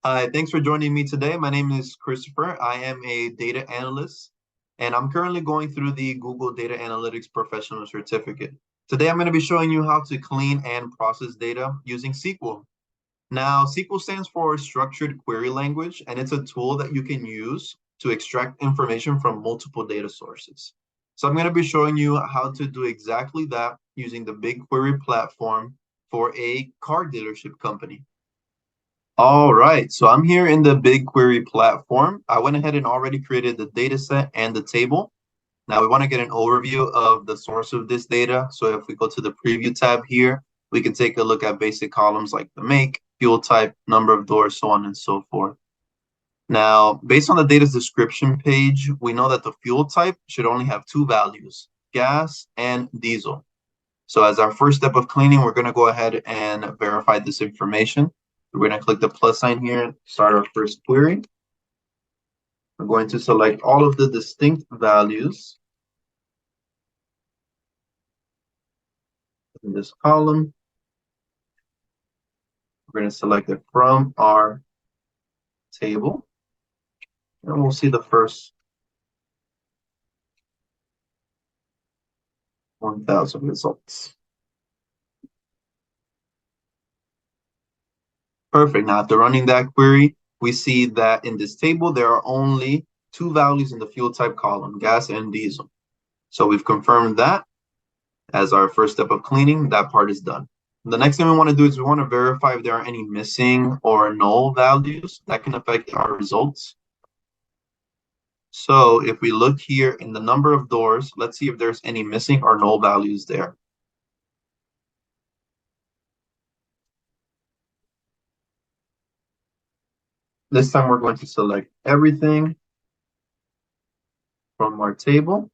Hi, thanks for joining me today. My name is Christopher. I am a data analyst, and I'm currently going through the Google Data Analytics Professional Certificate. Today, I'm going to be showing you how to clean and process data using SQL. Now, SQL stands for Structured Query Language, and it's a tool that you can use to extract information from multiple data sources. So I'm going to be showing you how to do exactly that using the BigQuery platform for a car dealership company. All right, so I'm here in the BigQuery platform. I went ahead and already created the data set and the table. Now we want to get an overview of the source of this data. So if we go to the preview tab here, we can take a look at basic columns like the make, fuel type, number of doors, so on and so forth. Now, based on the data's description page, we know that the fuel type should only have two values, gas and diesel. So as our first step of cleaning, we're going to go ahead and verify this information. We're going to click the plus sign here, start our first query. We're going to select all of the distinct values in this column. We're going to select it from our table, and we'll see the first 1,000 results. Perfect. Now, after running that query, we see that in this table, there are only two values in the fuel type column, gas and diesel. So we've confirmed that as our first step of cleaning. That part is done. The next thing we want to do is we want to verify if there are any missing or null values that can affect our results. So if we look here in the number of doors, let's see if there's any missing or null values there. This time we're going to select everything from our table.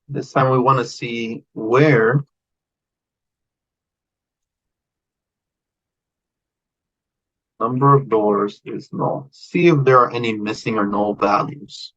This time we want to see where number of doors is null. See if there are any missing or null values.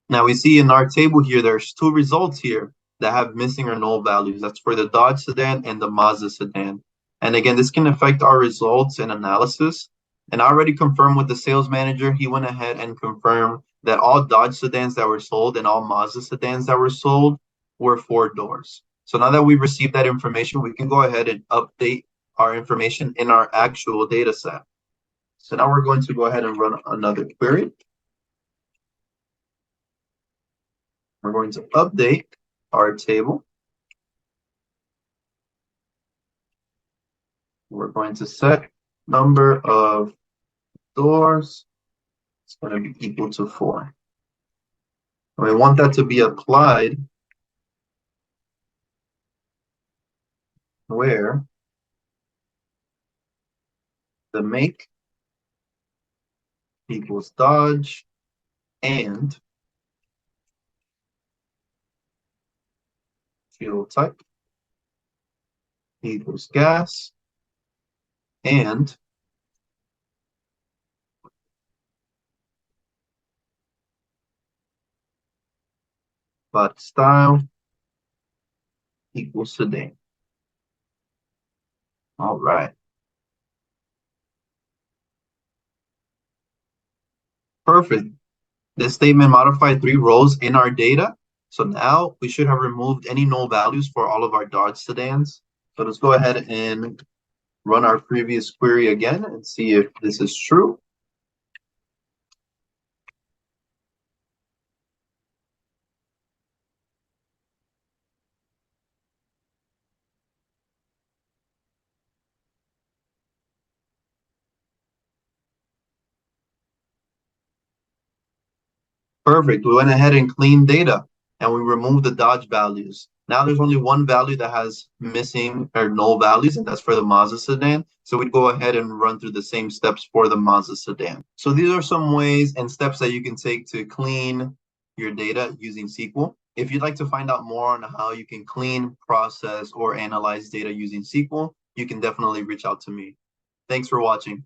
Now we see in our table here, there's two results here that have missing or null values. That's for the Dodge sedan and the Mazda sedan. And again, this can affect our results and analysis. And I already confirmed with the sales manager. He went ahead and confirmed that all Dodge sedans that were sold and all Mazda sedans that were sold were 4 doors. So now that we've received that information, we can go ahead and update our information in our actual data set. So now we're going to go ahead and run another query. We're going to update our table. We're going to set number of doors. It's going to be equal to 4. And we want that to be applied where the make equals Dodge and fuel type equals gas and body style equals sedan. All right. Perfect. This statement modified 3 rows in our data. So now we should have removed any null values for all of our Dodge sedans. So let's go ahead and run our previous query again and see if this is true. Perfect. We went ahead and cleaned data and we removed the Dodge values. Now there's only one value that has missing or null values, and that's for the Mazda sedan. So we'd go ahead and run through the same steps for the Mazda sedan. So these are some ways and steps that you can take to clean your data using SQL. If you'd like to find out more on how you can clean, process, or analyze data using SQL, you can definitely reach out to me. Thanks for watching.